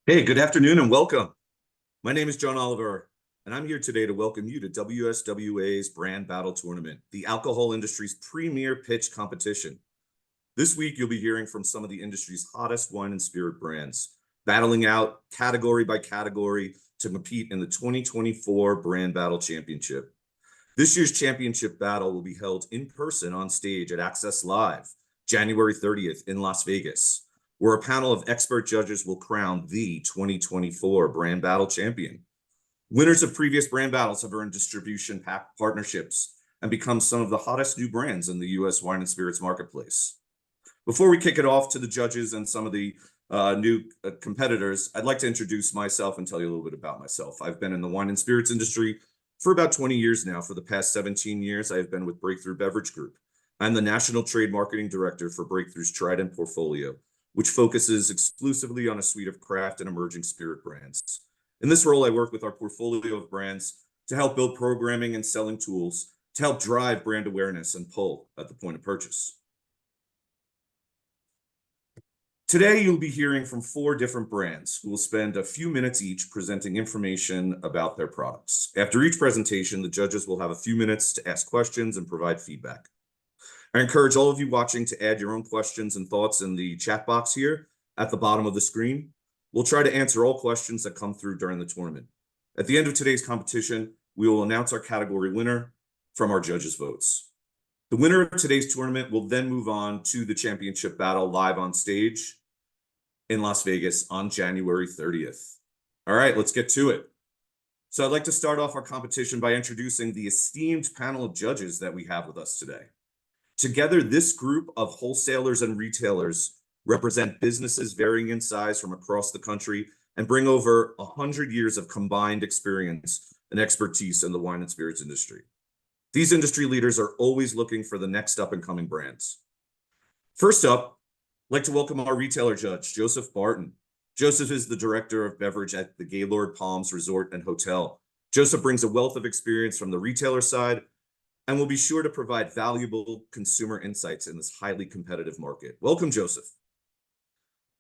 Hey, good afternoon and welcome. My name is John Oliver, and I'm here today to welcome you to WSWA's Brand Battle Tournament, the alcohol industry's premier pitch competition. This week, you'll be hearing from some of the industry's hottest wine and spirit brands, battling out category by category to compete in the 2024 Brand Battle Championship. This year's championship battle will be held in person on stage at Access Live, January 30th in Las Vegas, where a panel of expert judges will crown the 2024 Brand Battle Champion. Winners of previous brand battles have earned distribution partnerships and become some of the hottest new brands in the U.S. wine and spirits marketplace. Before we kick it off to the judges and some of the new competitors, I'd like to introduce myself and tell you a little bit about myself. I've been in the wine and spirits industry for about 20 years now. For the past 17 years, I have been with Breakthrough Beverage Group. I'm the National Trade Marketing Director for Breakthrough's Trident portfolio, which focuses exclusively on a suite of craft and emerging spirit brands. In this role, I work with our portfolio of brands to help build programming and selling tools to help drive brand awareness and pull at the point of purchase. Today, you'll be hearing from 4 different brands who will spend a few minutes each presenting information about their products. After each presentation, the judges will have a few minutes to ask questions and provide feedback. I encourage all of you watching to add your own questions and thoughts in the chat box here at the bottom of the screen. We'll try to answer all questions that come through during the tournament. At the end of today's competition, we will announce our category winner from our judges' votes. The winner of today's tournament will then move on to the championship battle live on stage in Las Vegas on January 30th. All right, let's get to it. So I'd like to start off our competition by introducing the esteemed panel of judges that we have with us today. Together, this group of wholesalers and retailers represent businesses varying in size from across the country and bring over 100 years of combined experience and expertise in the wine and spirits industry. These industry leaders are always looking for the next up-and-coming brands. First up, I'd like to welcome our retailer judge, Joseph Barton. Joseph is the director of beverage at the Gaylord Palms Resort and Hotel. Joseph brings a wealth of experience from the retailer side and will be sure to provide valuable consumer insights in this highly competitive market. Welcome, Joseph.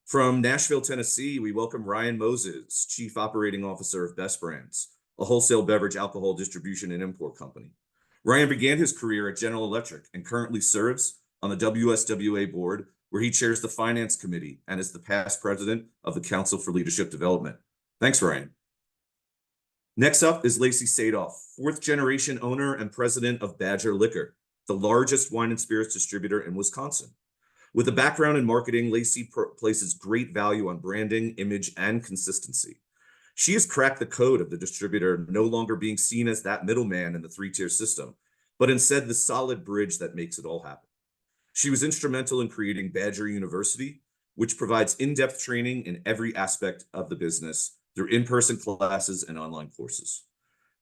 From Nashville, Tennessee, we welcome Ryan Moses, Chief Operating Officer of Best Brands, a wholesale beverage alcohol distribution and import company. Ryan began his career at General Electric and currently serves on the WSWA board, where he chairs the finance committee and is the past president of the Council for Leadership Development. Thanks, Ryan. Next up is Lacey Sadoff, 4th generation owner and president of Badger Liquor, the largest wine and spirits distributor in Wisconsin. With a background in marketing, Lacey places great value on branding, image, and consistency. She has cracked the code of the distributor, no longer being seen as that middleman in the 3-tier system, but instead the solid bridge that makes it all happen. She was instrumental in creating Badger University, which provides in-depth training in every aspect of the business through in-person classes and online courses.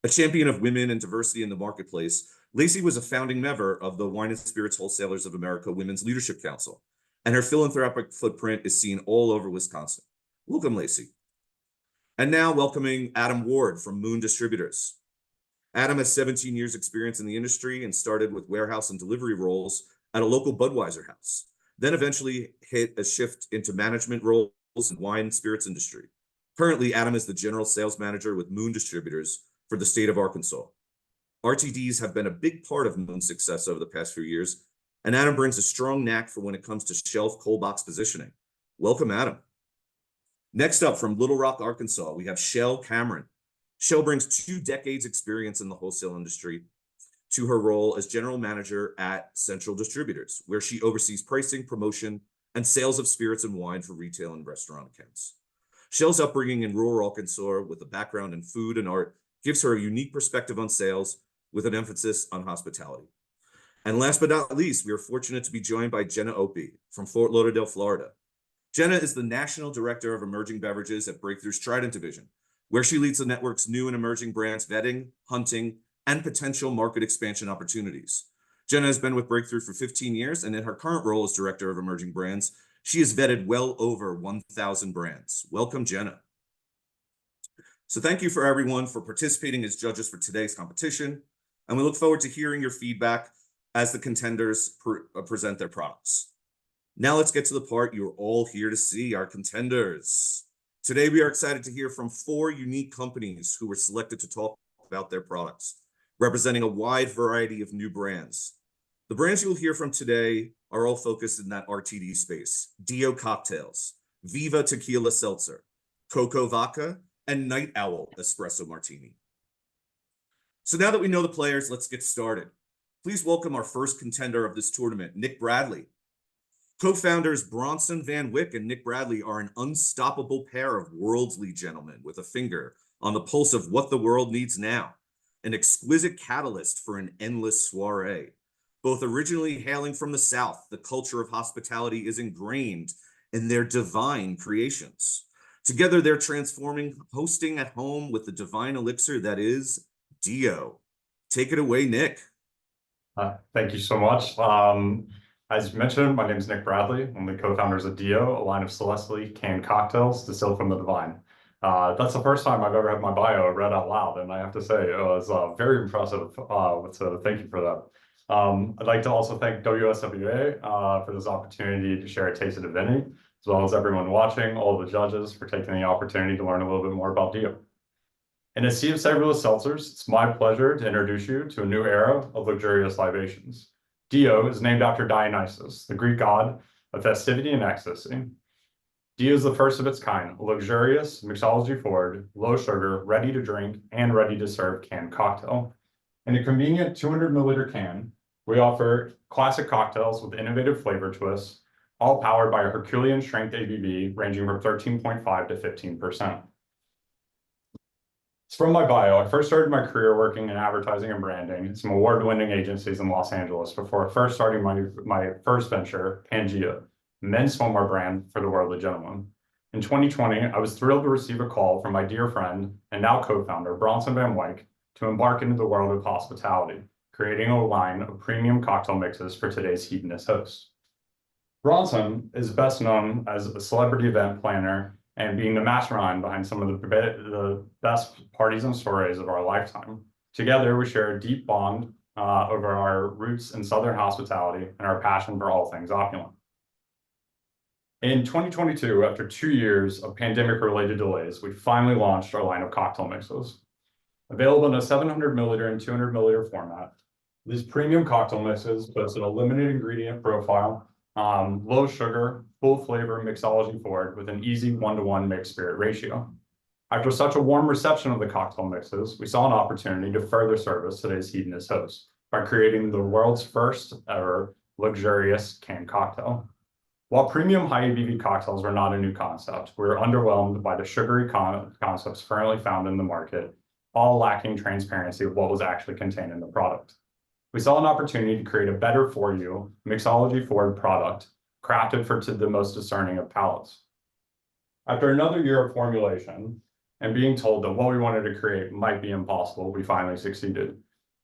A champion of women and diversity in the marketplace, Lacey was a founding member of the Wine and Spirits Wholesalers of America Women's Leadership Council, and her philanthropic footprint is seen all over Wisconsin. Welcome, Lacey. And now welcoming Adam Ward from Moon Distributors. Adam has 17 years experience in the industry and started with warehouse and delivery roles at a local Budweiser house, then eventually hit a shift into management roles in the wine and spirits industry. Currently, Adam is the general sales manager with Moon Distributors for the state of Arkansas. RTDs have been a big part of Moon's success over the past few years, and Adam brings a strong knack for when it comes to shelf cold box positioning. Welcome, Adam. Next up, from Little Rock, Arkansas, we have Shell Cameron. Shell brings 2 decades experience in the wholesale industry to her role as general manager at Central Distributors, where she oversees pricing, promotion, and sales of spirits and wine for retail and restaurant accounts. Shell's upbringing in rural Arkansas with a background in food and art gives her a unique perspective on sales with an emphasis on hospitality. And last but not least, we are fortunate to be joined by Jenna Opie from Fort Lauderdale, Florida. Jenna is the National Director of Emerging Beverages at Breakthrough's Trident Division, where she leads the network's new and emerging brands vetting, hunting, and potential market expansion opportunities. Jenna has been with Breakthrough for 15 years, and in her current role as Director of Emerging Brands, she has vetted well over 1,000 brands. Welcome, Jenna. So thank you for everyone for participating as judges for today's competition, and we look forward to hearing your feedback as the contenders present their products. Now let's get to the part you're all here to see, our contenders. Today, we are excited to hear from 4 unique companies who were selected to talk about their products, representing a wide variety of new brands. The brands you'll hear from today are all focused in that RTD space: Dio Cocktails, Viva Tequila Seltzer, Coco Vodka, and Night Owl Espresso Martini. So now that we know the players, let's get started. Please welcome our first contender of this tournament, Nick Bradley. Co-founders Bronson Van Wyck and Nick Bradley are an unstoppable pair of worldly gentlemen with a finger on the pulse of what the world needs now, an exquisite catalyst for an endless soiree. Both originally hailing from the South, the culture of hospitality is ingrained in their divine creations. Together, they're transforming hosting at home with the divine elixir that is Dio. Take it away, Nick. Thank you so much. As you mentioned, my name is Nick Bradley. I'm the co-founders of Dio, a line of celestially canned cocktails distilled from the divine. That's the first time I've ever had my bio read out loud, and I have to say it was very impressive. So thank you for that. I'd like to also thank WSWA for this opportunity to share a taste of divinity, as well as everyone watching, all the judges for taking the opportunity to learn a little bit more about Dio. In a sea of savorless seltzers, it's my pleasure to introduce you to a new era of luxurious libations. Dio is named after Dionysus, the Greek god of festivity and ecstasy. Dio is the first of its kind, a luxurious, mixology-forward, low-sugar, ready-to-drink, and ready-to-serve canned cocktail. In a convenient 200-milliliter can, we offer classic cocktails with innovative flavor twists, all powered by a Herculean-strength ABV ranging from 13.5 to 15%. From my bio, I first started my career working in advertising and branding at some award-winning agencies in Los Angeles before first starting my first venture, Pangea, men's swimwear brand for the worldly gentleman. In 2020, I was thrilled to receive a call from my dear friend and now co-founder, Bronson Van Wyck, to embark into the world of hospitality, creating a line of premium cocktail mixes for today's hedonist hosts. Bronson is best known as a celebrity event planner and being the mastermind behind some of the best parties and stories of our lifetime. Together, we share a deep bond over our roots in Southern hospitality and our passion for all things opulent. In 2022, after 2 years of pandemic-related delays, we finally launched our line of cocktail mixes. Available in a 700 milliliter and 200 milliliter format, these premium cocktail mixes boast an limited ingredient profile, low sugar, full flavor, mixology forward with an easy 1-to-1 mixed spirit ratio. After such a warm reception of the cocktail mixes, we saw an opportunity to further service today's hedonist hosts by creating the world's first ever luxurious canned cocktail. While premium high ABV cocktails were not a new concept, we were underwhelmed by the sugary concepts currently found in the market, all lacking transparency of what was actually contained in the product. We saw an opportunity to create a better for you, mixology-forward product crafted for the most discerning of palates. After another year of formulation and being told that what we wanted to create might be impossible, we finally succeeded.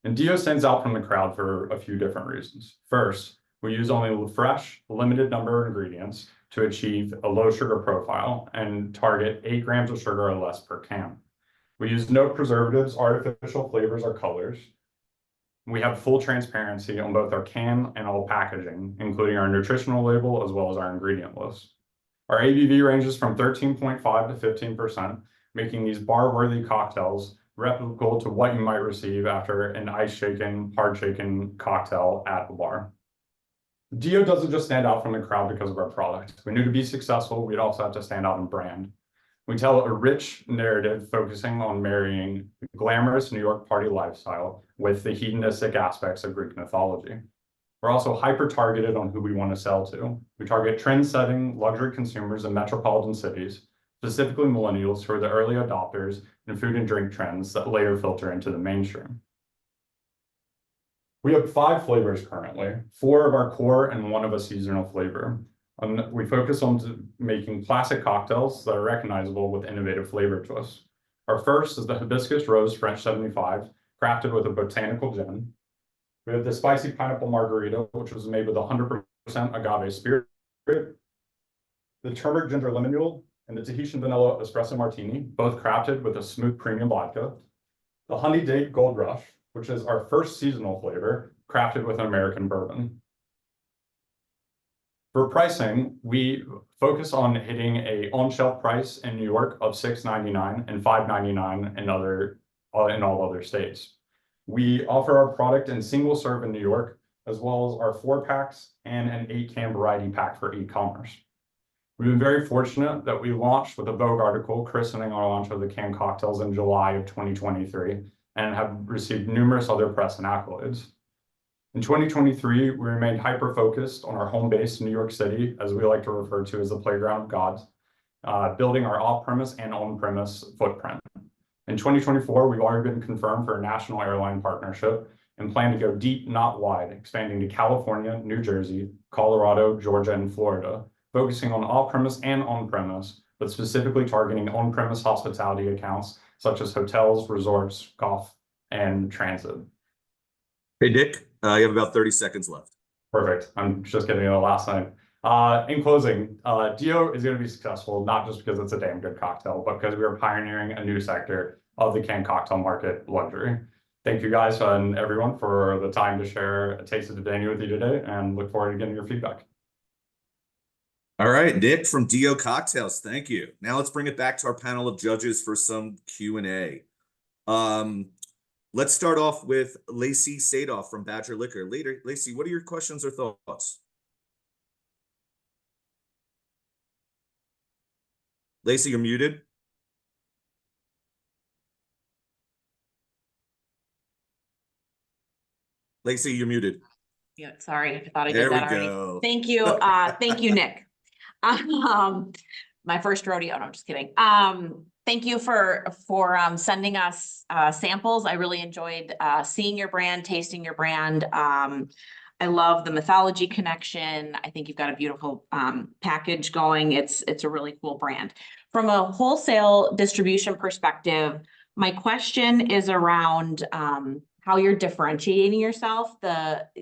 And Dio stands out from the crowd for a few different reasons. First, we use only fresh, limited number of ingredients to achieve a low sugar profile and target 8 grams of sugar or less per can. We use no preservatives, artificial flavors, or colors. We have full transparency on both our can and all packaging, including our nutritional label as well as our ingredient list. Our ABV ranges from 13.5 to 15%, making these bar-worthy cocktails replicable to what you might receive after an ice-shaken, hard-shaken cocktail at the bar. Dio doesn't just stand out from the crowd because of our product. We knew to be successful, we'd also have to stand out in brand. We tell a rich narrative focusing on marrying the glamorous New York party lifestyle with the hedonistic aspects of Greek mythology. We're also hyper-targeted on who we want to sell to. We target trend-setting luxury consumers in metropolitan cities, specifically millennials who are the early adopters in food and drink trends that later filter into the mainstream. We have 5 flavors currently, 4 of our core and 1 of a seasonal flavor. We focus on making classic cocktails that are recognizable with innovative flavor twists. Our first is the Hibiscus Rose French 75, crafted with a botanical gin. We have the Spicy Pineapple Margarita, which was made with 100% agave spirit. The Turmeric Ginger Lemon Mule and the Tahitian Vanilla Espresso Martini, both crafted with a smooth premium vodka. The Honey Date Gold Rush, which is our first seasonal flavor, crafted with an American bourbon. For pricing, we focus on hitting a on-shelf price in New York of $6.99 and $5.99 in all other states. We offer our product in single serve in New York, as well as our 4-packs and an 8-can variety pack for e-commerce. We've been very fortunate that we launched with a Vogue article christening our launch of the canned cocktails in July of 2023 and have received numerous other press and accolades. In 2023, we remained hyper-focused on our home base, New York City, as we like to refer to as the playground of gods, building our off-premise and on-premise footprint. In 2024, we've already been confirmed for a national airline partnership and plan to go deep, not wide, expanding to California, New Jersey, Colorado, Georgia, and Florida, focusing on off-premise and on-premise, but specifically targeting on-premise hospitality accounts such as hotels, resorts, golf, and transit. Hey, Nick, you have about 30 seconds left. Perfect. I'm just getting to the last line. In closing, Dio is going to be successful, not just because it's a damn good cocktail, but because we are pioneering a new sector of the canned cocktail market, luxury. Thank you guys and everyone for the time to share a taste of the Danny with you today, and look forward to getting your feedback. All right, Nick from Dio Cocktails, thank you. Now let's bring it back to our panel of judges for some Q&A. Let's start off with Lacey Sadoff from Badger Liquor. Lacey, what are your questions or thoughts? Lacey, you're muted. Lacey, you're muted. Yeah, sorry, I thought I There did that we already. go. Thank you. Thank you, Nick. My first rodeo. No, I'm just kidding. Thank you for sending us samples. I really enjoyed seeing your brand, tasting your brand. I love the mythology connection. I think you've got a beautiful package going. It's a really cool brand. From a wholesale distribution perspective, my question is around how you're differentiating yourself.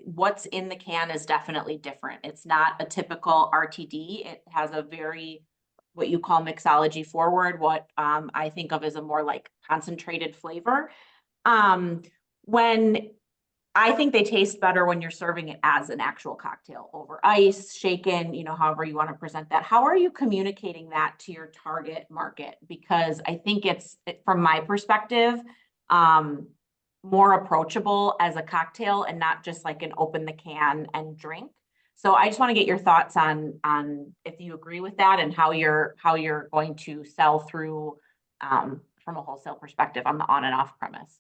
What's in the can is definitely different. It's not a typical RTD. It has a very, what you call mixology forward, what I think of as a more like concentrated flavor. When I think they taste better when you're serving it as an actual cocktail over ice, shaken, however you want to present that. How are you communicating that to your target market? Because I think it's, from my perspective, more approachable as a cocktail and not just like an open the can and drink. So I just want to get your thoughts on if you agree with that and how you're going to sell through from a wholesale perspective on the on and off premise.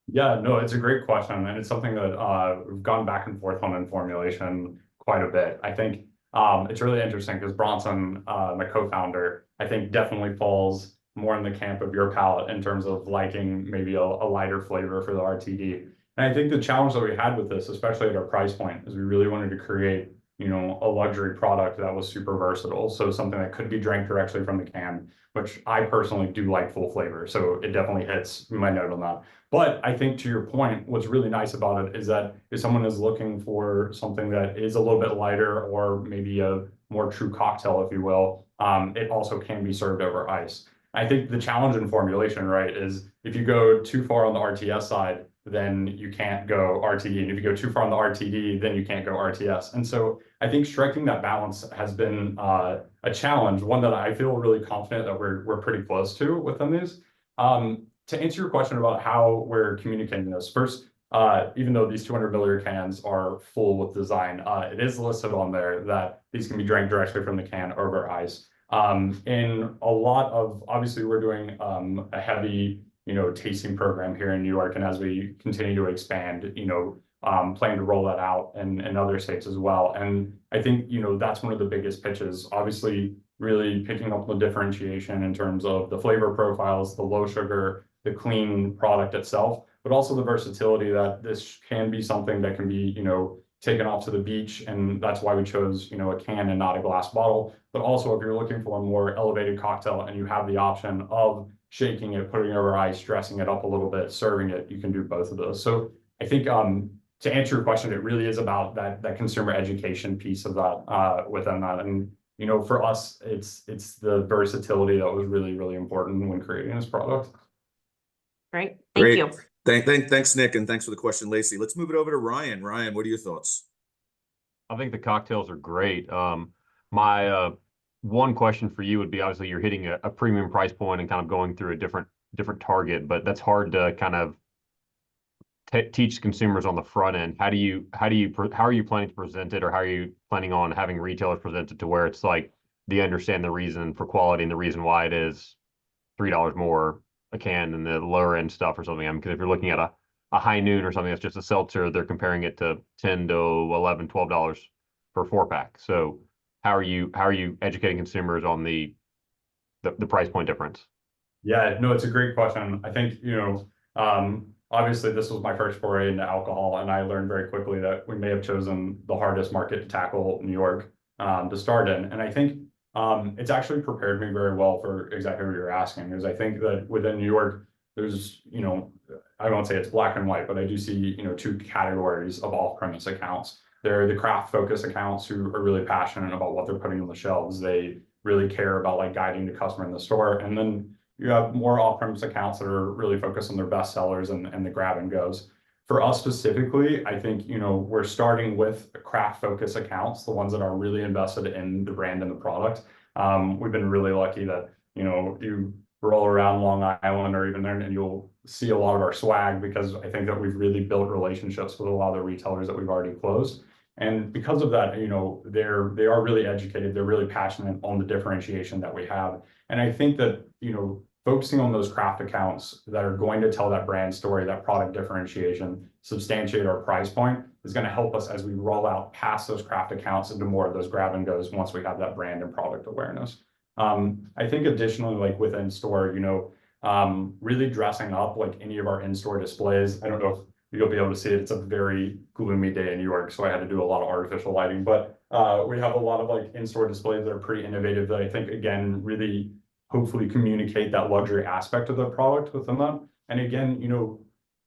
Yeah, no, it's a great question, and it's something that we've gone back and forth on in formulation quite a bit. I think it's really interesting because Bronson, my co-founder, I think definitely falls more in the camp of your palate in terms of liking maybe a lighter flavor for the RTD. And I think the challenge that we had with this, especially at our price point, is we really wanted to create, a luxury product that was super versatile. So something that could be drank directly from the can, which I personally do like full flavor. So it definitely hits my note on that. But I think to your point, what's really nice about it is that if someone is looking for something that is a little bit lighter or maybe a more true cocktail, if you will, it also can be served over ice. I think the challenge in formulation, right, is if you go too far on the RTS side, then you can't go RTD. And if you go too far on the RTD, then you can't go RTS. And so I think striking that balance has been a challenge, one that I feel really confident that we're pretty close to within these. To answer your question about how we're communicating this, first, even though these 200 milliliter cans are full with design, it is listed on there that these can be drank directly from the can over ice. In a lot of, obviously we're doing a heavy, tasting program here in New York. And as we continue to expand, plan to roll that out in other states as well. And I think, that's one of the biggest pitches, obviously really picking up the differentiation in terms of the flavor profiles, the low sugar, the clean product itself, but also the versatility that this can be something that can be, taken off to the beach. And that's why we chose, a can and not a glass bottle. But also if you're looking for a more elevated cocktail and you have the option of shaking it, putting it over ice, dressing it up a little bit, serving it, you can do both of those. So I think to answer your question, it really is about that consumer education piece of that within that. And, for us, it's the versatility that was really, really important when creating this product. Great. Thank you. Thanks, Nick, and thanks for the question, Lacey. Let's move it over to Ryan. Ryan, what are your thoughts? I think the cocktails are great. My one question for you would be, obviously you're hitting a premium price point and kind of going through a different target, but that's hard to kind of teach consumers on the front end. How are you planning to present it, or how are you planning on having retailers present it to where it's like they understand the reason for quality and the reason why it is $3 more a can than the lower end stuff or something? Because if you're looking at a high noon or something that's just a seltzer, they're comparing it to 10 to 11, $12 for a 4-pack. So how are you educating consumers on the price point difference? Yeah, no, it's a great question. I think, obviously this was my first foray into alcohol, and I learned very quickly that we may have chosen the hardest market to tackle, New York, to start in. And I think it's actually prepared me very well for exactly what you're asking, because I think that within New York, there's, I won't say it's black and white, but I do see, two categories of off-premise accounts. There are the craft focus accounts who are really passionate about what they're putting on the shelves. They really care about like guiding the customer in the store. And then you have more off-premise accounts that are really focused on their best sellers and the grab and goes. For us specifically, I think, we're starting with craft focus accounts, the ones that are really invested in the brand and the product. We've been really lucky that, you roll around Long Island or even there and you'll see a lot of our swag, because I think that we've really built relationships with a lot of the retailers that we've already closed. And because of that, they are really educated. They're really passionate on the differentiation that we have. And I think that, focusing on those craft accounts that are going to tell that brand story, that product differentiation, substantiate our price point, is going to help us as we roll out past those craft accounts into more of those grab and goes once we have that brand and product awareness. I think additionally, like within store, really dressing up like any of our in-store displays. I don't know if you'll be able to see it. It's a very gloomy day in New York, so I had to do a lot of artificial lighting, but we have a lot of like in-store displays that are pretty innovative that I think, again, really hopefully communicate that luxury aspect of the product within them. And again,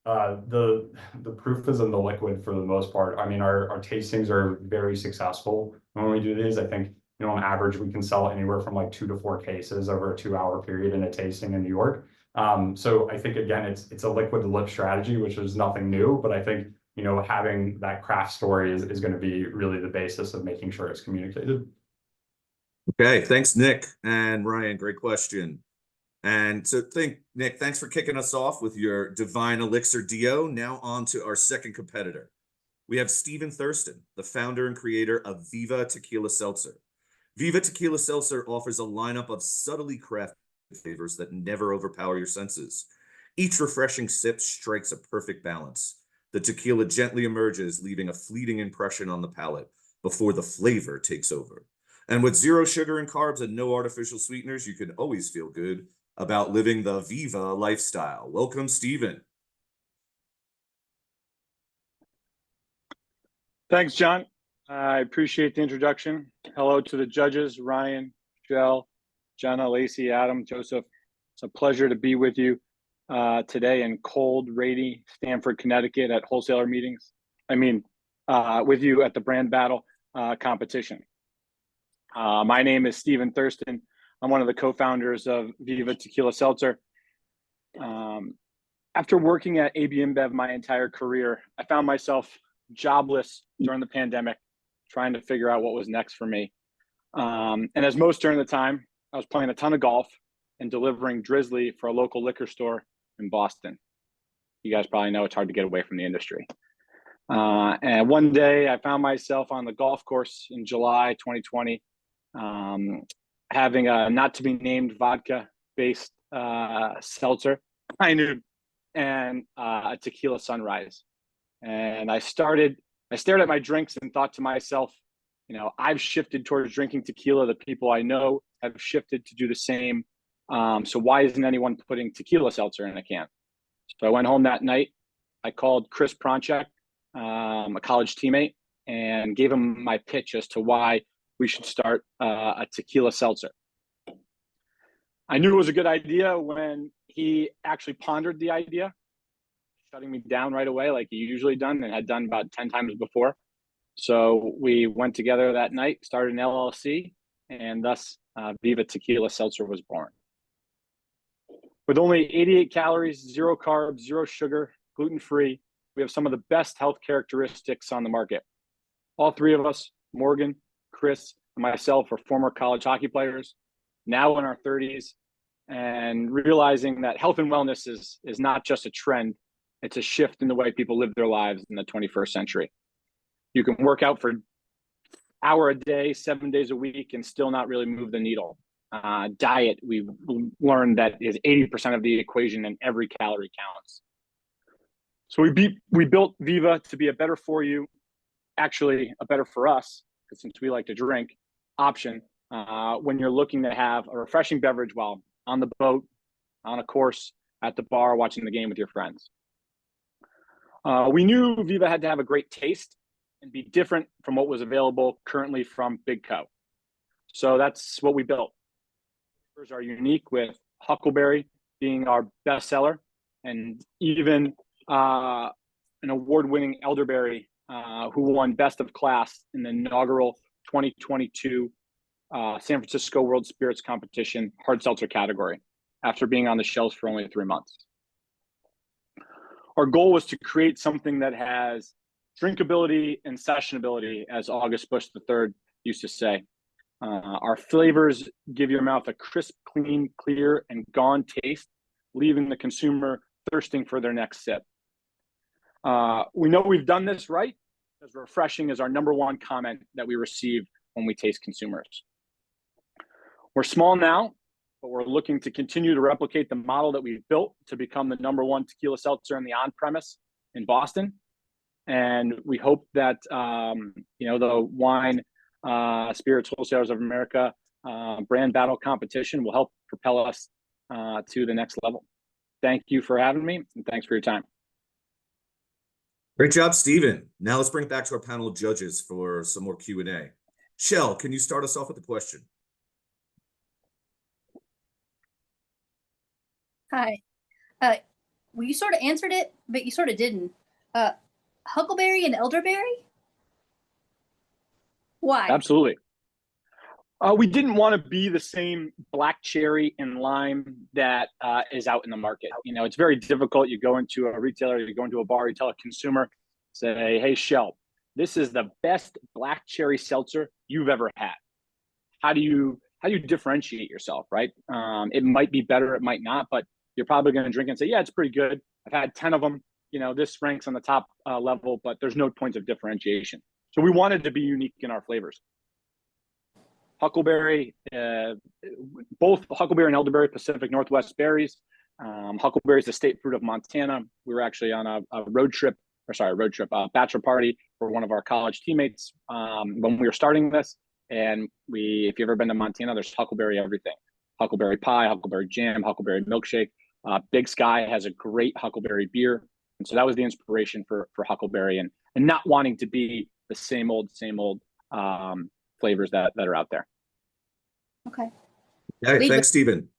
the proof is in the liquid for the most part. I mean, our tastings are very successful when we do these. I think, on average, we can sell anywhere from like 2 to 4 cases over a 2-hour period in a tasting in New York. So I think, again, it's a liquid to lip strategy, which is nothing new, but I think, having that craft story is going to be really the basis of making sure it's communicated. Okay, thanks, Nick and Ryan. Great question. And so Nick, thanks for kicking us off with your Divine Elixir Dio. Now on to our second competitor. We have Steven Thurston, the founder and creator of Viva Tequila Seltzer. Viva Tequila Seltzer offers a lineup of subtly crafted flavors that never overpower your senses. Each refreshing sip strikes a perfect balance. The tequila gently emerges, leaving a fleeting impression on the palate before the flavor takes over. And with 0 sugar and carbs and no artificial sweeteners, you can always feel good about living the Viva lifestyle. Welcome, Steven. Thanks, John. I appreciate the introduction. Hello to the judges, Ryan, Jill, Jenna, Lacey, Adam, Joseph. It's a pleasure to be with you today in cold, rainy Stamford, Connecticut at wholesaler meetings. With you at the brand battle competition. My name is Steven Thurston. I'm one of the co-founders of Viva Tequila Seltzer. After working at AB InBev my entire career, I found myself jobless during the pandemic, trying to figure out what was next for me. And as most during the time, I was playing a ton of golf and delivering Drizzly for a local liquor store in Boston. You guys probably know it's hard to get away from the industry. And one day I found myself on the golf course in July 2020, having a not to be named vodka based seltzer, I knew, and a tequila sunrise. And I stared at my drinks and thought to myself, I've shifted towards drinking tequila. The people I know have shifted to do the same. So why isn't anyone putting tequila seltzer in a can? So I went home that night. I called Chris Pronchek, a college teammate, and gave him my pitch as to why we should start a tequila seltzer. I knew it was a good idea when he actually pondered the idea, shutting me down right away like he usually done and had done about 10 times before. So we went together that night, started an LLC, and thus Viva Tequila Seltzer was born. With only 88 calories, 0 carbs, 0 sugar, gluten-free, we have some of the best health characteristics on the market. All 3 of us Morgan, Chris, and myself are former college hockey players, now in our 30s, and realizing that health and wellness is not just a trend, it's a shift in the way people live their lives in the 21st century. You can work out for an hour a day, 7 days a week, and still not really move the needle. Diet, we've learned that is 80% of the equation, and every calorie counts. So we built Viva to be a better for you, actually a better for us, because since we like to drink, option when you're looking to have a refreshing beverage while on the boat, on a course, at the bar, watching the game with your friends. We knew Viva had to have a great taste and be different from what was available currently from Big Co. So that's what we built. Flavors are unique, with Huckleberry being our best seller, and even an award-winning elderberry who won Best of Class in the inaugural 2022 San Francisco World Spirits Competition hard seltzer category after being on the shelves for only 3 months. Our goal was to create something that has drinkability and sessionability, as August Bush III used to say. Our flavors give your mouth a crisp, clean, clear, and gone taste, leaving the consumer thirsting for their next sip. We know we've done this right, as refreshing is our #1 comment that we receive when we taste consumers. We're small now, but we're looking to continue to replicate the model that we've built to become the #1 tequila seltzer in the on-premise in Boston. And we hope that the Wine Spirits Wholesalers of America brand battle competition will help propel us to the next level. Thank you for having me, and thanks for your time. Great job, Stephen. Now let's bring it back to our panel of judges for some more Q&A. Shell, can you start us off with a question? Hi. Well, you sort of answered it, but you sort of didn't. Huckleberry and elderberry? Why? Absolutely. We didn't want to be the same black cherry and lime that is out in the market. It's very difficult. You go into a retailer, you go into a bar, you tell a consumer, say, hey, Shell, this is the best black cherry seltzer you've ever had. How do you differentiate yourself, right? It might be better, it might not, but you're probably going to drink and say, yeah, it's pretty good. I've had 10 of them. This ranks on the top level, but there's no points of differentiation. So we wanted to be unique in our flavors. Huckleberry, both Huckleberry and elderberry, Pacific Northwest berries. Huckleberry is the state fruit of Montana. We were actually on a bachelor party for one of our college teammates when we were starting this. And if you've ever been to Montana, there's Huckleberry everything. Huckleberry pie, Huckleberry jam, Huckleberry milkshake. Big Sky has a great Huckleberry beer. And so that was the inspiration for Huckleberry, and not wanting to be the same old flavors that are out there. Okay. Yeah, thanks, Stephen.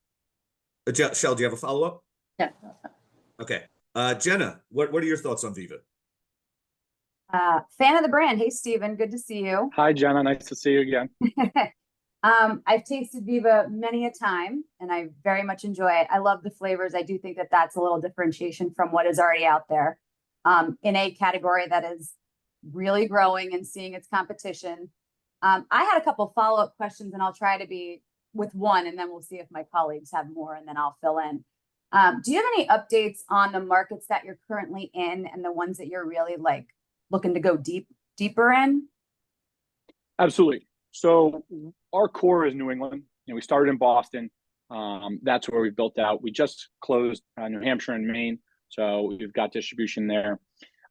Shell, do you have a follow-up? No. Okay. Jenna, what are your thoughts on Viva? Fan of the brand. Hey, Stephen, good to see you. Hi, Jenna. Nice to see you again. I've tasted Viva many a time, and I very much enjoy it. I love the flavors. I do think that that's a little differentiation from what is already out there in a category that is really growing and seeing its competition. I had a couple follow-up questions, and I'll try to be with one, and then we'll see if my colleagues have more, and then I'll fill in. Do you have any updates on the markets that you're currently in and the ones that you're really looking to go deeper in? Absolutely. So our core is New England. We started in Boston. That's where we built out. We just closed New Hampshire and Maine, so we've got distribution there.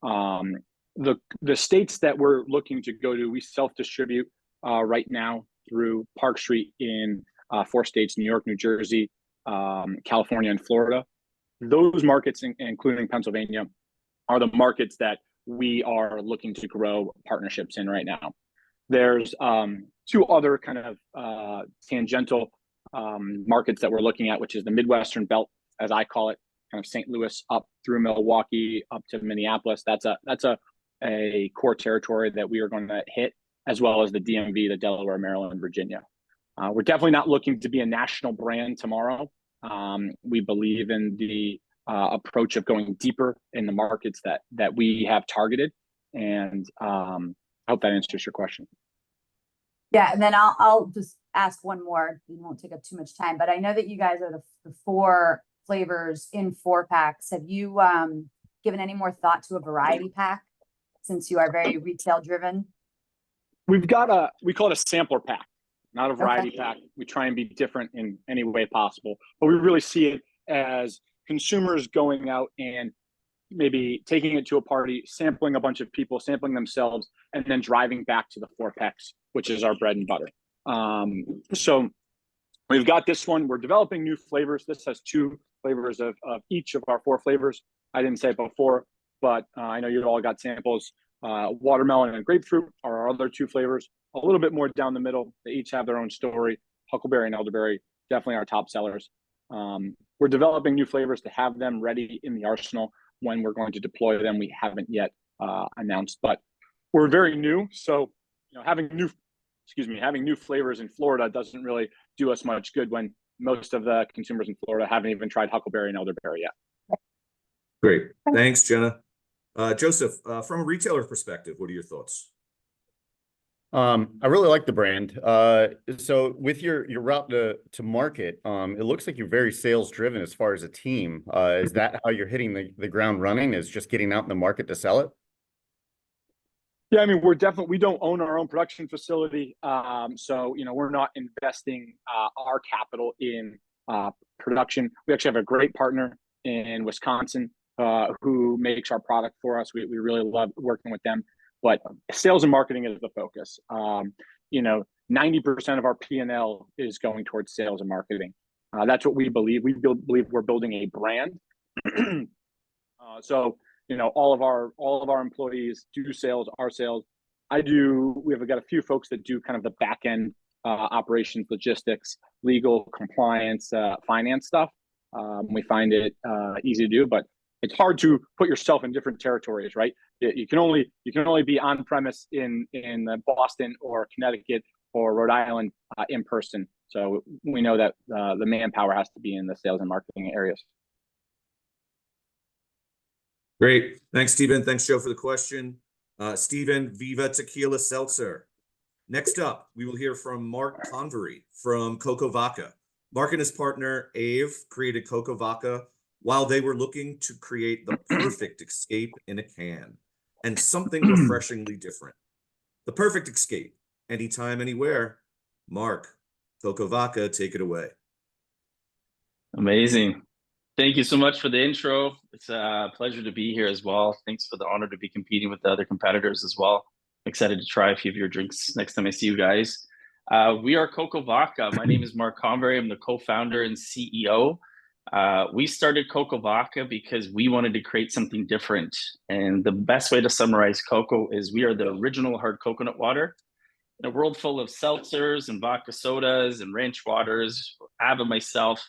The states that we're looking to go to, we self-distribute right now through Park Street in 4 states: New York, New Jersey, California, and Florida. Those markets, including Pennsylvania, are the markets that we are looking to grow partnerships in right now. There's 2 other kind of tangential markets that we're looking at, which is the Midwestern Belt, as I call it, kind of St. Louis up through Milwaukee up to Minneapolis. That's a core territory that we are going to hit, as well as the DMV, the Delaware, Maryland, Virginia. We're definitely not looking to be a national brand tomorrow. We believe in the approach of going deeper in the markets that we have targeted, and I hope that answers your question. Yeah, and then I'll just ask one more. It won't take up too much time, but I know that you guys are the 4 flavors in 4 packs. Have you given any more thought to a variety pack since you are very retail driven? We've got we call it a sampler pack, not a variety pack. We try and be different in any way possible, but we really see it as consumers going out and maybe taking it to a party, sampling a bunch of people, sampling themselves, and then driving back to the 4 packs, which is our bread and butter. So we've got this one. We're developing new flavors. This has 2 flavors of each of our 4 flavors. I didn't say it before, but I know you all got samples. Watermelon and grapefruit are our other 2 flavors. A little bit more down the middle. They each have their own story. Huckleberry and elderberry, definitely our top sellers. We're developing new flavors to have them ready in the arsenal when we're going to deploy them. We haven't yet announced, but we're very new. So, having new flavors in Florida doesn't really do us much good when most of the consumers in Florida haven't even tried huckleberry and elderberry yet. Great. Thanks, Jenna. Joseph, from a retailer perspective, what are your thoughts? I really like the brand. So with your route to market, it looks like you're very sales driven as far as a team. Is that how you're hitting the ground running, is just getting out in the market to sell it? Yeah, I mean, we don't own our own production facility. So, we're not investing our capital in production. We actually have a great partner in Wisconsin who makes our product for us. We really love working with them. But sales and marketing is the focus. 90% of our P&L is going towards sales and marketing. That's what we believe. We believe we're building a brand. So, all of our employees do sales, our sales. We've got a few folks that do kind of the back end operations, logistics, legal, compliance, finance stuff. We find it easy to do, but it's hard to put yourself in different territories, right? You can only be on premise in Boston or Connecticut or Rhode Island in person. So we know that the manpower has to be in the sales and marketing areas. Great. Thanks, Stephen. Thanks, Joe, for the question. Stephen, Viva Tequila Seltzer. Next up, we will hear from Mark Convery from Coco Vaca. Mark and his partner, Ave, created Coco Vaca while they were looking to create the perfect escape in a can and something refreshingly different. The perfect escape, anytime, anywhere. Mark, Coco Vaca, take it away. Amazing. Thank you so much for the intro. It's a pleasure to be here as well. Thanks for the honor to be competing with the other competitors as well. I'm excited to try a few of your drinks next time I see you guys. We are Coco Vaca. My name is Mark Convery. I'm the co-founder and CEO. We started Coco Vaca because we wanted to create something different. And the best way to summarize Coco is we are the original hard coconut water. In a world full of seltzers and vodka sodas and ranch waters, Ab and myself,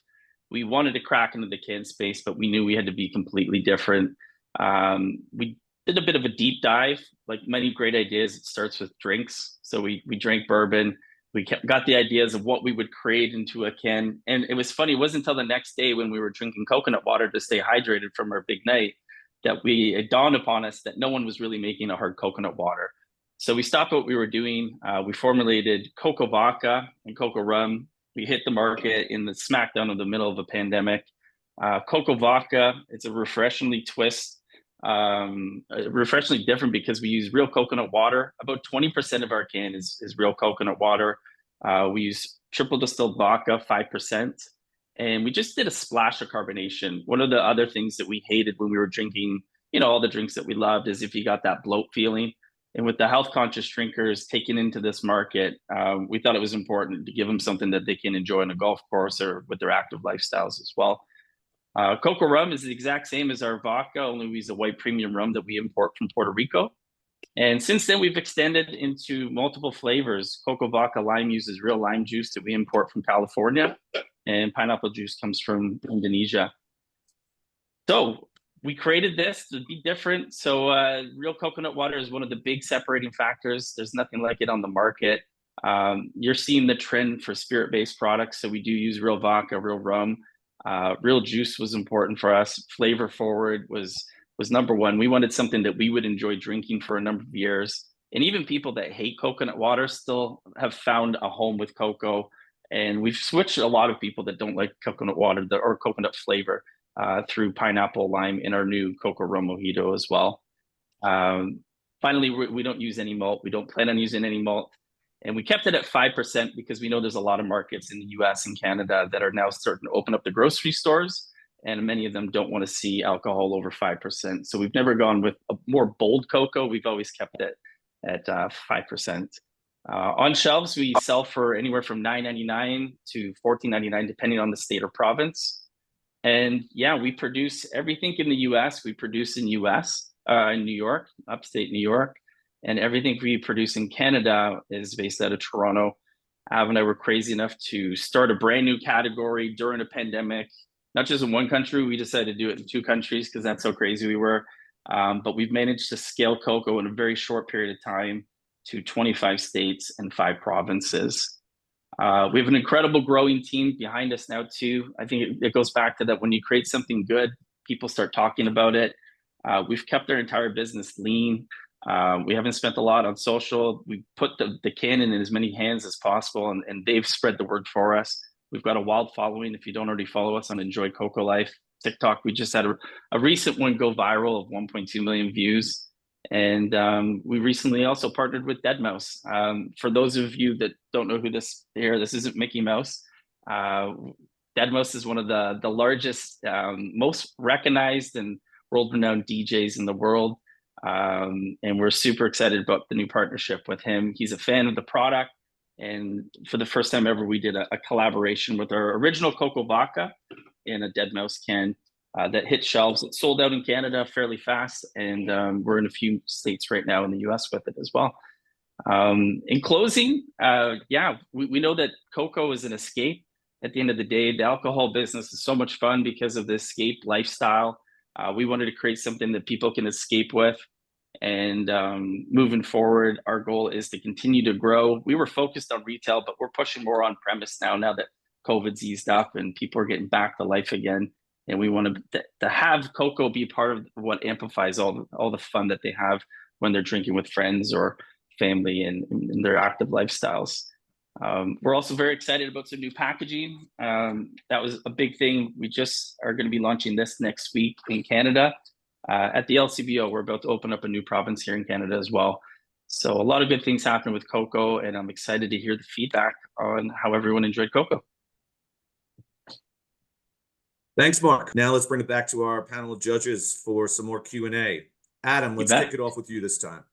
we wanted to crack into the can space, but we knew we had to be completely different. We did a bit of a deep dive. Like many great ideas, it starts with drinks. So we drank bourbon. We got the ideas of what we would create into a can. And it was funny, it wasn't until the next day when we were drinking coconut water to stay hydrated from our big night that it dawned upon us that no one was really making a hard coconut water. So we stopped what we were doing. We formulated Coco Vaca and Coco Rum. We hit the market in the smackdown of the middle of a pandemic. Coco Vaca, it's a refreshingly refreshingly different because we use real coconut water. About 20% of our can is real coconut water. We use triple distilled vodka, 5%. And we just did a splash of carbonation. One of the other things that we hated when we were drinking, all the drinks that we loved is if you got that bloat feeling. And with the health conscious drinkers taken into this market, we thought it was important to give them something that they can enjoy on a golf course or with their active lifestyles as well. Coco Rum is the exact same as our vodka, only we use a white premium rum that we import from Puerto Rico. And since then, we've extended into multiple flavors. Coco Vaca Lime uses real lime juice that we import from California, and pineapple juice comes from Indonesia. So we created this to be different. So real coconut water is one of the big separating factors. There's nothing like it on the market. You're seeing the trend for spirit-based products. So we do use real vodka, real rum. Real juice was important for us. Flavor forward was number one. We wanted something that we would enjoy drinking for a number of years. And even people that hate coconut water still have found a home with cocoa. And we've switched a lot of people that don't like coconut water or coconut flavor through pineapple lime in our new Cocoa Rum Mojito as well. Finally, we don't use any malt. We don't plan on using any malt. And we kept it at 5% because we know there's a lot of markets in the US and Canada that are now starting to open up the grocery stores. And many of them don't want to see alcohol over 5%. So we've never gone with a more bold cocoa. We've always kept it at 5%. On shelves, we sell for anywhere from $9.99 to $14.99, depending on the state or province. And yeah, we produce everything in the US. We produce in US, in New York, upstate New York. And everything we produce in Canada is based out of Toronto. Av and I were crazy enough to start a brand new category during a pandemic, not just in one country. We decided to do it in 2 countries because that's how crazy we were. But we've managed to scale cocoa in a very short period of time to 25 states and 5 provinces. We have an incredible growing team behind us now too. I think it goes back to that when you create something good, people start talking about it. We've kept our entire business lean. We haven't spent a lot on social. We put the can in as many hands as possible, and they've spread the word for us. We've got a wild following. If you don't already follow us on Enjoy Cocoa Life TikTok, we just had a recent one go viral of 1.2 million views. And we recently also partnered with deadmau5. For those of you that don't know who this isn't Mickey Mouse. deadmau5 is one of the largest, most recognized and world-renowned DJs in the world. And we're super excited about the new partnership with him. He's a fan of the product. And for the first time ever, we did a collaboration with our original Cocoa Vodka in a deadmau5 can that hit shelves. It sold out in Canada fairly fast. And we're in a few states right now in the US with it as well. In closing, we know that cocoa is an escape. At the end of the day, the alcohol business is so much fun because of the escape lifestyle. We wanted to create something that people can escape with. And moving forward, our goal is to continue to grow. We were focused on retail, but we're pushing more on premise now that COVID's eased up and people are getting back to life again. And we want to have cocoa be part of what amplifies all the fun that they have when they're drinking with friends or family and in their active lifestyles. We're also very excited about some new packaging. That was a big thing. We just are going to be launching this next week in Canada. At the LCBO, we're about to open up a new province here in Canada as well. So a lot of good things happening with cocoa, and I'm excited to hear the feedback on how everyone enjoyed cocoa. Thanks, Mark. Now let's bring it back to our panel of judges for some more Q&A. Adam, let's kick it off with you this time.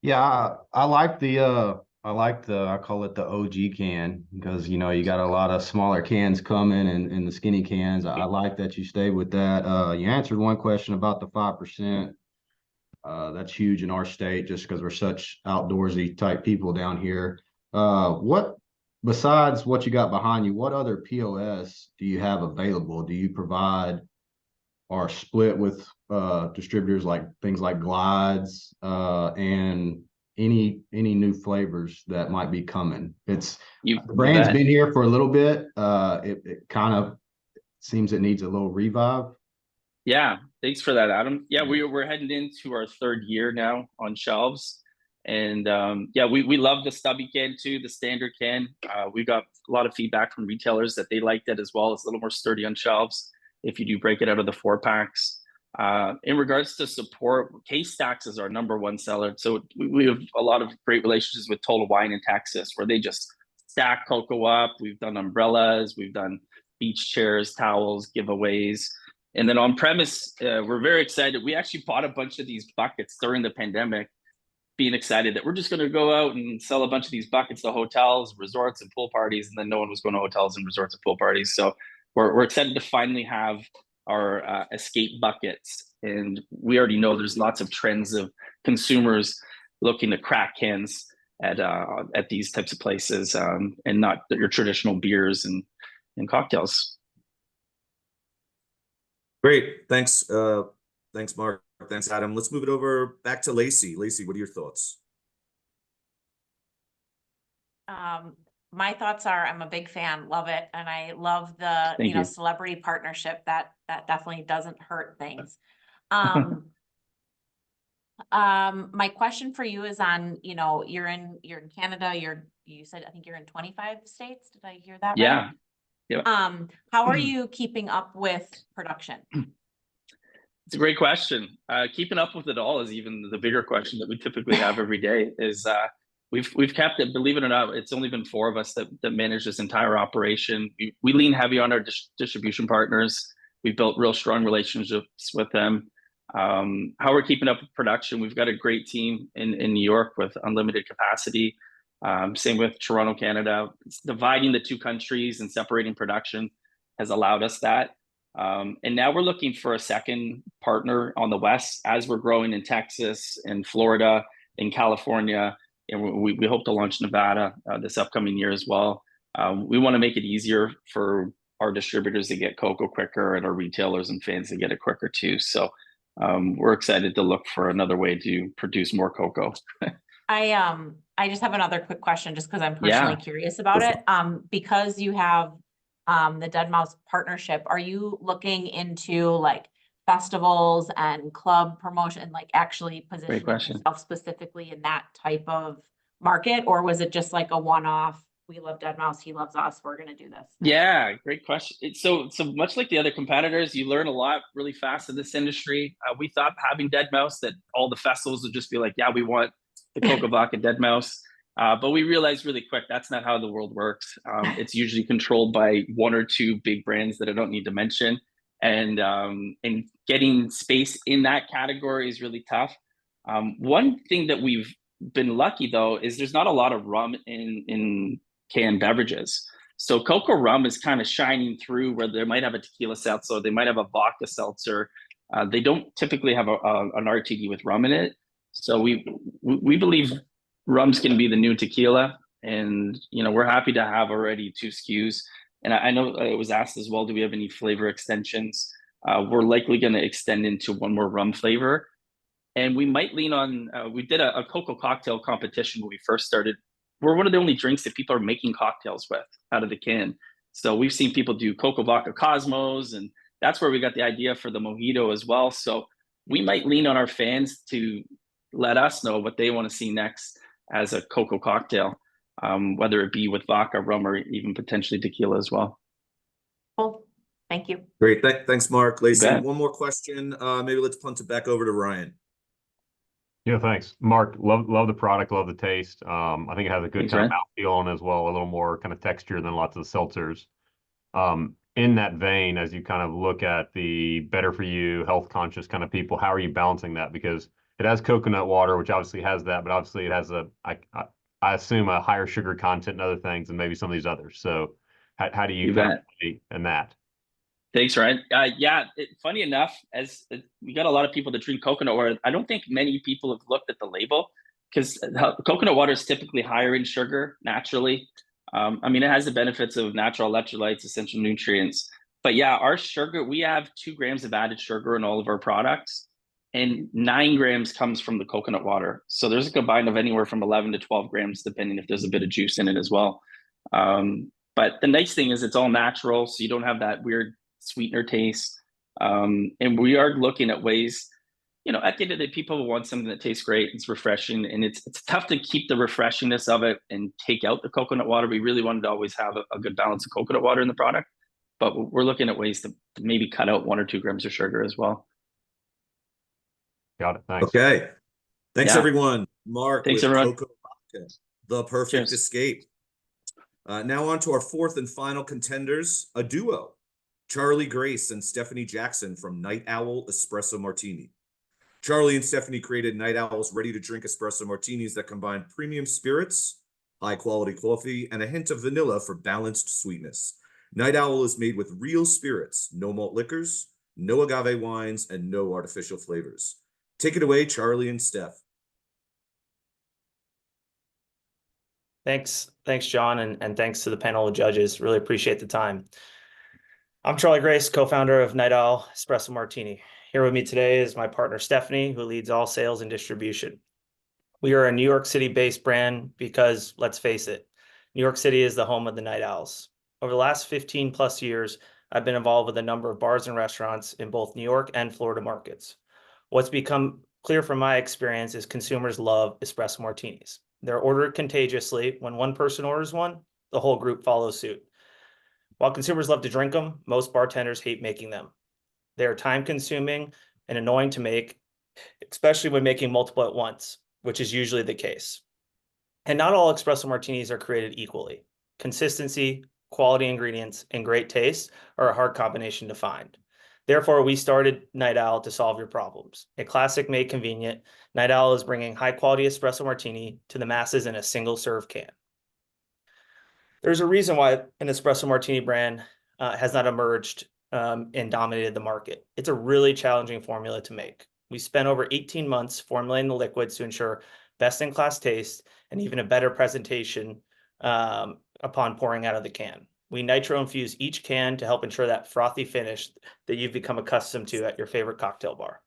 Yeah, I like I call it the OG can, because you got a lot of smaller cans coming and the skinny cans. I like that you stayed with that. You answered one question about the 5%. That's huge in our state just because we're such outdoorsy type people down here. What, besides what you got behind you, what other POS do you have available? Do you provide or split with distributors like things like Glides and any new flavors that might be coming? The brand's been here for a little bit. It kind of seems it needs a little revive. Yeah, thanks for that, Adam. Yeah, we're heading into our 3rd year now on shelves. And we love the stubby can too, the standard can. We got a lot of feedback from retailers that they liked it as well. It's a little more sturdy on shelves if you do break it out of the 4-packs. In regards to support, Case Stacks is our #1 seller. So we have a lot of great relationships with Total Wine in Texas, where they just stack cocoa up. We've done umbrellas, we've done beach chairs, towels, giveaways. And then on premise, we're very excited. We actually bought a bunch of these buckets during the pandemic, being excited that we're just going to go out and sell a bunch of these buckets to hotels, resorts, and pool parties. And then no one was going to hotels and resorts and pool parties. So we're excited to finally have our escape buckets. And we already know there's lots of trends of consumers looking to crack cans at these types of places, and not your traditional beers and cocktails. Great. Thanks. Thanks, Mark. Thanks, Adam. Let's move it over back to Lacey. Lacey, what are your thoughts? My thoughts are, I'm a big fan, love it. And I love the, celebrity partnership that definitely doesn't hurt things. My question for you is on, you're in Canada, you said, I think you're in 25 states. Did I hear that right? Yeah. Yeah. How are you keeping up with production? It's a great question. Keeping up with it all is even the bigger question that we typically have every day. Is we've kept it. Believe it or not, it's only been 4 of us that manage this entire operation. We lean heavy on our distribution partners. We've built real strong relationships with them. How we're keeping up with production, we've got a great team in New York with unlimited capacity. Same with Toronto, Canada. It's dividing the 2 countries and separating production has allowed us that. And now we're looking for a second partner on the West as we're growing in Texas, in Florida, in California, and we hope to launch Nevada this upcoming year as well. We want to make it easier for our distributors to get cocoa quicker and our retailers and fans to get it quicker too. So we're excited to look for another way to produce more cocoa. I just have another quick question just because I'm personally curious about it. Because you have the Dead Mouse partnership, are you looking into like festivals and club promotion, like actually positioning yourself specifically in that type of market? Or was it just like a one-off, we love Dead Mouse, he loves us, we're going to do this? Yeah, great question. It's so much like the other competitors, you learn a lot really fast in this industry. We thought having Dead Mouse that all the festivals would just be like, yeah, we want the Cocoa Vodka Dead Mouse. But we realized really quick, that's not how the world works. It's usually controlled by 1 or 2 big brands that I don't need to mention. And getting space in that category is really tough. One thing that we've been lucky though, is there's not a lot of rum in canned beverages. So cocoa rum is kind of shining through where they might have a tequila seltzer, they might have a vodka seltzer. They don't typically have an RTD with rum in it. So we believe rum's going to be the new tequila, and we're happy to have already 2 SKUs. And I know it was asked as well, do we have any flavor extensions? We're likely going to extend into 1 more rum flavor, and we might lean on. We did a cocoa cocktail competition when we first started. We're one of the only drinks that people are making cocktails with out of the can. So we've seen people do Cocoa Vodka Cosmos, and that's where we got the idea for the mojito as well. So we might lean on our fans to let us know what they want to see next as a cocoa cocktail, whether it be with vodka, rum, or even potentially tequila as well. Cool. Thank you. Great. Thanks, Mark. Lacey, one more question. Maybe let's punt it back over to Ryan. Yeah, thanks. Mark, love the product, love the taste. I think it has a good kind of mouthfeel on it as well, a little more kind of texture than lots of the seltzers. In that vein, as you kind of look at the better for you, health conscious kind of people, how are you balancing that? Because it has coconut water, which obviously has that, but obviously it has I assume a higher sugar content and other things than maybe some of these others. So how do you kind of in that? Thanks, Ryan. Funny enough, as we got a lot of people that drink coconut water, I don't think many people have looked at the label, because coconut water is typically higher in sugar naturally. I mean, it has the benefits of natural electrolytes, essential nutrients. But yeah, our sugar, we have 2 grams of added sugar in all of our products, and 9 grams comes from the coconut water. So there's a combined of anywhere from 11 to 12 grams, depending if there's a bit of juice in it as well. But the nice thing is it's all natural, so you don't have that weird sweetener taste. And we are looking at ways, at the end of the day, people want something that tastes great, it's refreshing, and it's tough to keep the refreshingness of it and take out the coconut water. We really wanted to always have a good balance of coconut water in the product, but we're looking at ways to maybe cut out 1 or 2 grams of sugar as well. Got it. Thanks. Okay. Thanks, everyone. Mark, thanks, with everyone. Cocoa Vodka, the perfect escape. Now on to our 4th and final contenders, a duo, Charlie Grace and Stephanie Jackson from Night Owl Espresso Martini. Charlie and Stephanie created Night Owl's ready-to-drink espresso martinis that combine premium spirits, high-quality coffee, and a hint of vanilla for balanced sweetness. Night Owl is made with real spirits, no malt liquors, no agave wines, and no artificial flavors. Take it away, Charlie and Steph. Thanks, John, and thanks to the panel of judges. Really appreciate the time. I'm Charlie Grace, co-founder of Night Owl Espresso Martini. Here with me today is my partner, Stephanie, who leads all sales and distribution. We are a New York City-based brand because, let's face it, New York City is the home of the Night Owls. Over the last 15 plus years, I've been involved with a number of bars and restaurants in both New York and Florida markets. What's become clear from my experience is consumers love espresso martinis. They're ordered contagiously. When one person orders one, the whole group follows suit. While consumers love to drink them, most bartenders hate making them. They are time consuming and annoying to make, especially when making multiple at once, which is usually the case. And not all espresso martinis are created equally. Consistency, quality ingredients, and great taste are a hard combination to find. Therefore, we started Night Owl to solve your problems. A classic made convenient, Night Owl is bringing high quality espresso martini to the masses in a single serve can. There's a reason why an espresso martini brand has not emerged and dominated the market. It's a really challenging formula to make. We spent over 18 months formulating the liquids to ensure best-in-class taste and even a better presentation upon pouring out of the can. We nitro infuse each can to help ensure that frothy finish that you've become accustomed to at your favorite cocktail bar.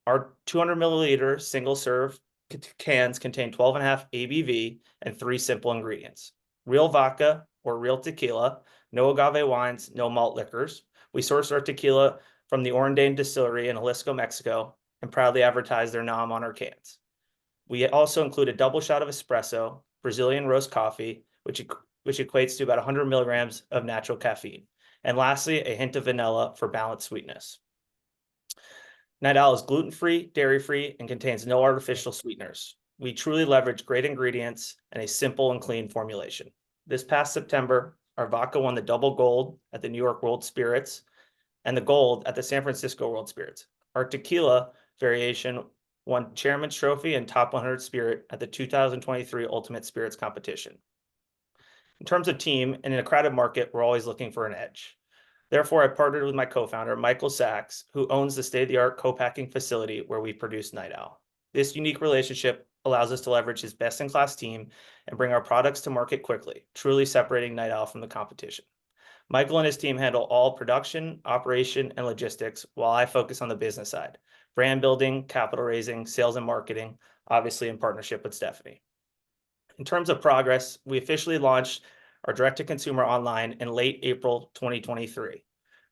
Our 200 milliliter single serve cans contain 12.5 ABV and 3 simple ingredients: real vodka or real tequila, no agave wines, no malt liquors. We source our tequila from the Orandane Distillery in Jalisco, Mexico, and proudly advertise their nom on our cans. We also include a double shot of espresso, Brazilian roast coffee, which equates to about 100 milligrams of natural caffeine. And lastly, a hint of vanilla for balanced sweetness. Night Owl is gluten-free, dairy-free, and contains no artificial sweeteners. We truly leverage great ingredients and a simple and clean formulation. This past September, our vodka won the double gold at the New York World Spirits and the gold at the San Francisco World Spirits. Our tequila variation won Chairman's Trophy and Top 100 Spirit at the 2023 Ultimate Spirits Competition. In terms of team, and in a crowded market, we're always looking for an edge. Therefore, I partnered with my co-founder, Michael Sachs, who owns the state-of-the-art co-packing facility where we produce Night Owl. This unique relationship allows us to leverage his best-in-class team and bring our products to market quickly, truly separating Night Owl from the competition. Michael and his team handle all production, operation, and logistics, while I focus on the business side: brand building, capital raising, sales and marketing, obviously in partnership with Stephanie. In terms of progress, we officially launched our direct-to-consumer online in late April 2023,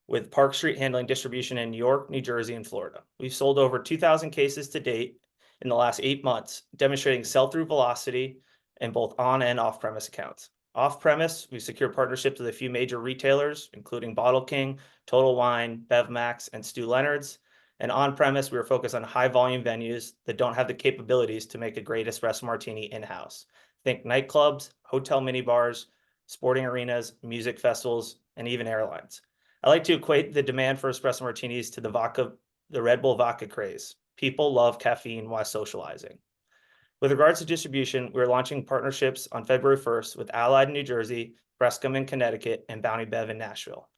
with Park Street handling distribution in New York, New Jersey, and Florida. We've sold over 2,000 cases to date in the last 8 months, demonstrating sell-through velocity in both on and off-premise accounts. Off-premise, we've secured partnerships with a few major retailers, including Bottle King, Total Wine, BevMax, and Stu Leonard's. And on-premise, we are focused on high-volume venues that don't have the capabilities to make a great espresso martini in-house. Think nightclubs, hotel minibars, sporting arenas, music festivals, and even airlines. I like to equate the demand for espresso martinis to the Red Bull vodka craze. People love caffeine while socializing. With regards to distribution, we're launching partnerships on February 1st with Allied in New Jersey, Brescom in Connecticut, and Bounty Bev in Nashville.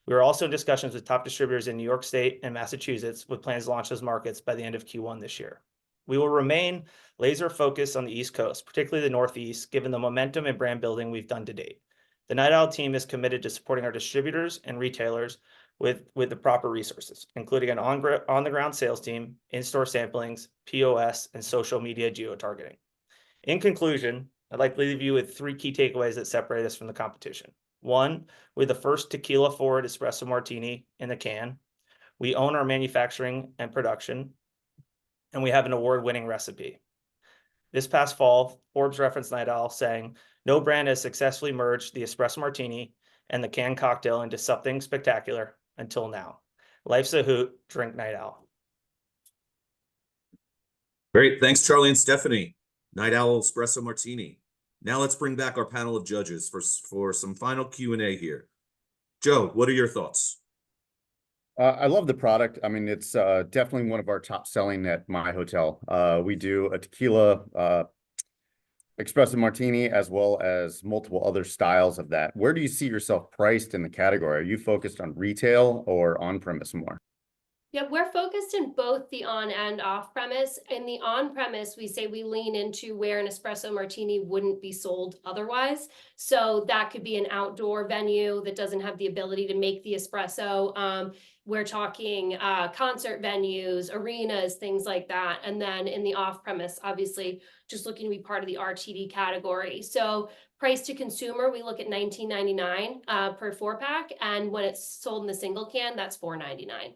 We are also in discussions with top distributors in New York State and Massachusetts, with plans to launch those markets by the end of Q1 this year. We will remain laser focused on the East Coast, particularly the Northeast, given the momentum and brand building we've done to date. The Night Owl team is committed to supporting our distributors and retailers with the proper resources, including an on-the-ground sales team, in-store samplings, POS, and social media geo-targeting. In conclusion, I'd like to leave you with 3 key takeaways that separate us from the competition. 1, we're the first tequila-forward espresso martini in the can. We own our manufacturing and production, and we have an award-winning recipe. This past fall, Forbes referenced Night Owl, saying, "No brand has successfully merged the espresso martini and the canned cocktail into something spectacular until now. Life's a hoot, drink Night Owl." Great. Thanks, Charlie and Stephanie. Night Owl Espresso Martini. Now let's bring back our panel of judges for some final Q&A here. Joe, what are your thoughts? I love the product. I mean, it's definitely one of our top selling at my hotel. We do a tequila espresso martini as well as multiple other styles of that. Where do you see yourself priced in the category? Are you focused on retail or on-premise more? Yeah, we're focused in both the on and off premise. In the on premise, we say we lean into where an espresso martini wouldn't be sold otherwise. So that could be an outdoor venue that doesn't have the ability to make the espresso. We're talking concert venues, arenas, things like that. And then in the off premise, obviously, just looking to be part of the RTD category. So price to consumer, we look at $19.99 per 4-pack. And when it's sold in the single can, that's $4.99.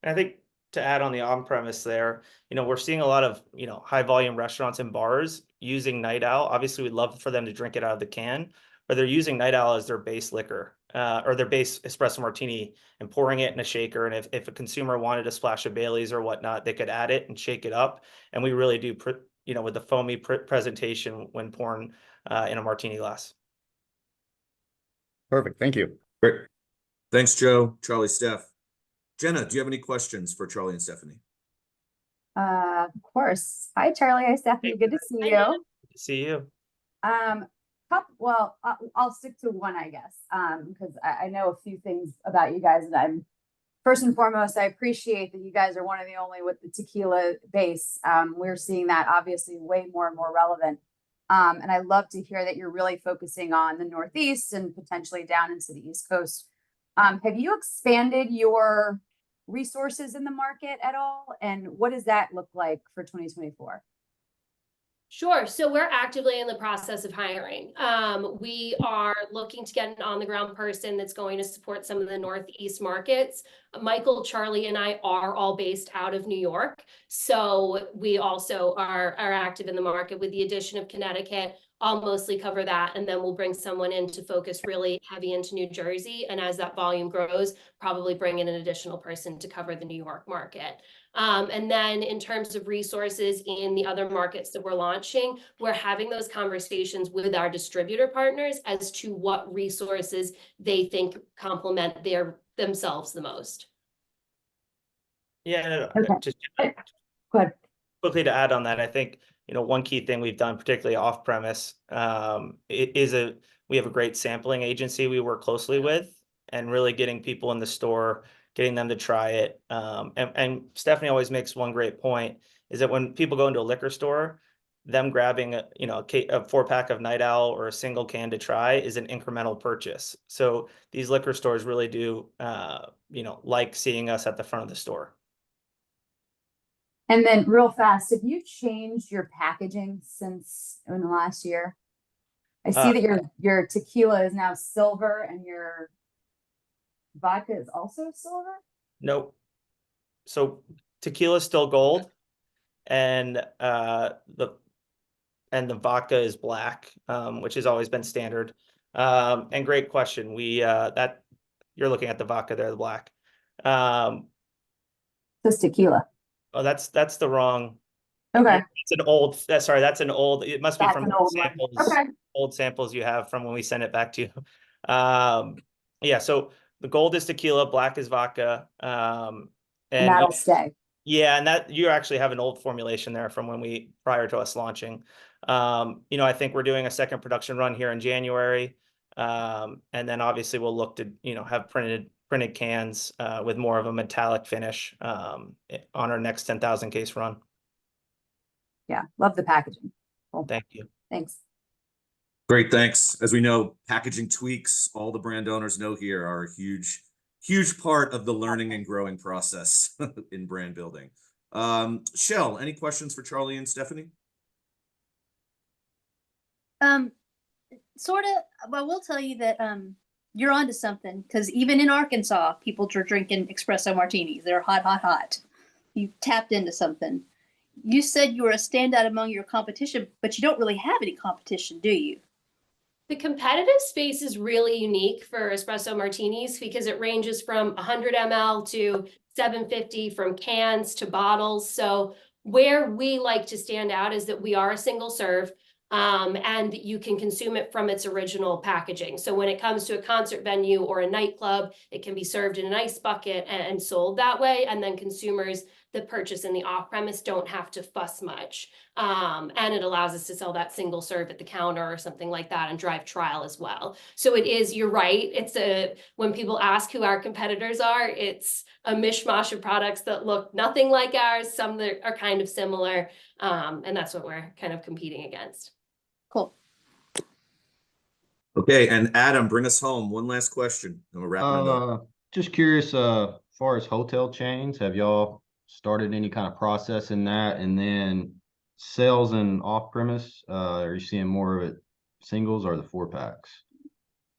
I think to add on the on-premise there, we're seeing a lot of, high volume restaurants and bars using Night Owl. Obviously, we'd love for them to drink it out of the can, but they're using Night Owl as their base liquor, or their base espresso martini, and pouring it in a shaker. And if a consumer wanted a splash of Baileys or whatnot, they could add it and shake it up. And we really do, with the foamy presentation when pouring in a martini glass. Perfect. Thank you. Great. Thanks, Joe, Charlie, Steph. Jenna, do you have any questions for Charlie and Stephanie? Of course. Hi, Charlie. Hi, Stephanie. Good to see you. Good to see you. Well, I'll stick to one, I guess, because I know a few things about you guys, and I'm first and foremost, I appreciate that you guys are one of the only with the tequila base. We're seeing that obviously way more and more relevant. And I love to hear that you're really focusing on the Northeast and potentially down into the East Coast. Have you expanded your resources in the market at all? And what does that look like for 2024? Sure. So we're actively in the process of hiring. We are looking to get an on-the-ground person that's going to support some of the Northeast markets. Michael, Charlie, and I are all based out of New York. So we also are active in the market. With the addition of Connecticut, I'll mostly cover that. And then we'll bring someone in to focus really heavy into New Jersey. And as that volume grows, probably bring in an additional person to cover the New York market. And then in terms of resources in the other markets that we're launching, we're having those conversations with our distributor partners as to what resources they think complement themselves the most. Yeah, Okay. just Go ahead. quickly to add on that, I think, one key thing we've done, particularly off premise, we have a great sampling agency we work closely with, and really getting people in the store, getting them to try it. And Stephanie always makes one great point, is that when people go into a liquor store, them grabbing a 4-pack of Night Owl or a single can to try is an incremental purchase. So these liquor stores really do, like seeing us at the front of the store. And then real fast, have you changed your packaging since in the last year? I see that your tequila is now silver and your vodka is also silver? Nope. So tequila is still gold, and the vodka is black, which has always been standard. And great question. That you're looking at the vodka there, the black. This tequila. Oh, that's the wrong. Okay. It's an old. Sorry, that's an old. It must be That's from an old old one. samples. Okay. Old samples you have from when we sent it back to you. Yeah. So the gold is tequila, black is vodka, and that'll stay. Yeah, and that you actually have an old formulation there from prior to us launching. I think we're doing a second production run here in January, and then obviously we'll look to have printed cans with more of a metallic finish on our next 10,000 case run. Yeah, love the packaging. Cool. Thank you. Thanks. Great, thanks. As we know, packaging tweaks, all the brand owners know here, are a huge part of the learning and growing process in brand building. Shell, any questions for Charlie and Stephanie? Sort of. Well, we'll tell you that you're onto something, because even in Arkansas, people are drinking espresso martinis. They're hot, hot, hot. You tapped into something. You said you were a standout among your competition, but you don't really have any competition, do you? The competitive space is really unique for espresso martinis because it ranges from 100 ml to 750, from cans to bottles. So where we like to stand out is that we are a single serve, and you can consume it from its original packaging. So when it comes to a concert venue or a nightclub, it can be served in an ice bucket and sold that way. And then consumers that purchase in the off-premise don't have to fuss much. And it allows us to sell that single serve at the counter or something like that and drive trial as well. So it is, you're right. When people ask who our competitors are, it's a mishmash of products that look nothing like ours, some that are kind of similar. And that's what we're kind of competing against. Cool. Okay, and Adam, bring us home. One last question, and we're wrapping it up. Just curious, as far as hotel chains, have y'all started any kind of process in that? And then sales and off premise, are you seeing more of it singles or the 4-packs?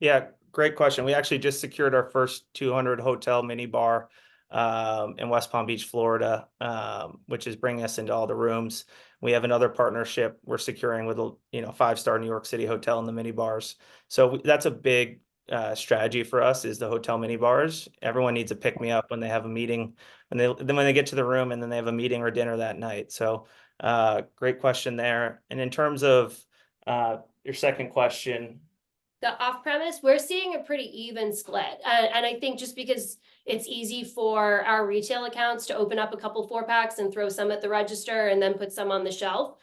Yeah, great question. We actually just secured our first 200 hotel mini bar in West Palm Beach, Florida, which is bringing us into all the rooms. We have another partnership we're securing with a 5-star New York City hotel in the mini bars. So that's a big strategy for us, is the hotel mini bars. Everyone needs a pick me up when they have a meeting, when they get to the room, and then they have a meeting or dinner that night. So great question there. And in terms of your second question, The off-premise, we're seeing a pretty even split. And I think just because it's easy for our retail accounts to open up a couple 4-packs and throw some at the register and then put some on the shelf.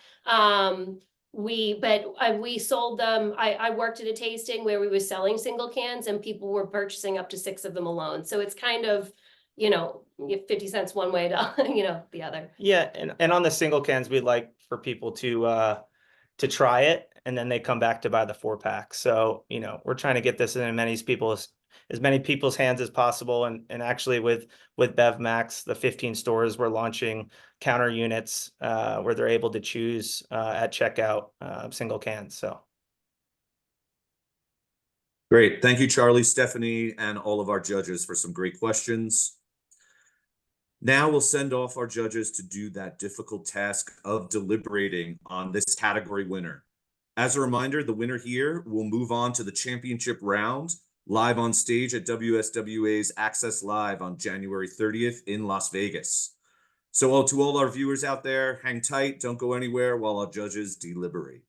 We sold them. I worked at a tasting where we were selling single cans and people were purchasing up to 6 of them alone. So it's kind of, 50 cents one way to, the other. yeah, and on the single cans, we'd like for people to try it, and then they come back to buy the 4-pack. So, we're trying to get this in as many people's hands as possible. And actually with BevMax, the 15 stores, we're launching counter units where they're able to choose at checkout single cans. So. Great. Thank you, Charlie, Stephanie, and all of our judges for some great questions. Now we'll send off our judges to do that difficult task of deliberating on this category winner. As a reminder, the winner here will move on to the championship round live on stage at WSWA's Access Live on January 30th in Las Vegas. So to all our viewers out there, hang tight, don't go anywhere while our judges deliberate.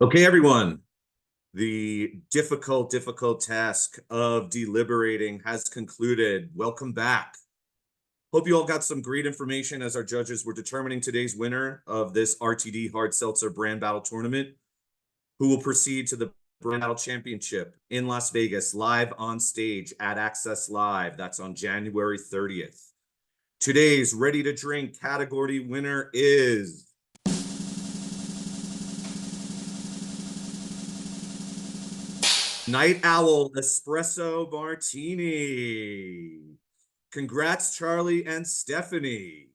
Okay, everyone. The difficult task of deliberating has concluded. Welcome back. Hope you all got some great information as our judges were determining today's winner of this RTD Hard Seltzer Brand Battle Tournament, who will proceed to the Brand Battle Championship in Las Vegas, live on stage at Access Live. That's on January 30th. Today's Ready to Drink category winner is Night Owl Espresso Martini. Congrats, Charlie and Stephanie.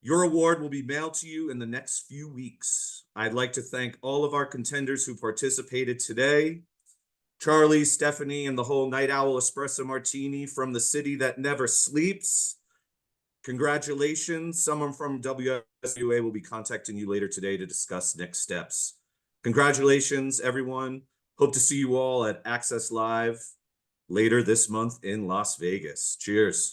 Your award will be mailed to you in the next few weeks. I'd like to thank all of our contenders who participated today. Charlie, Stephanie, and the whole Night Owl Espresso Martini from the city that never sleeps. Congratulations. Someone from WSWA will be contacting you later today to discuss next steps. Congratulations, everyone. Hope to see you all at Access Live later this month in Las Vegas. Cheers.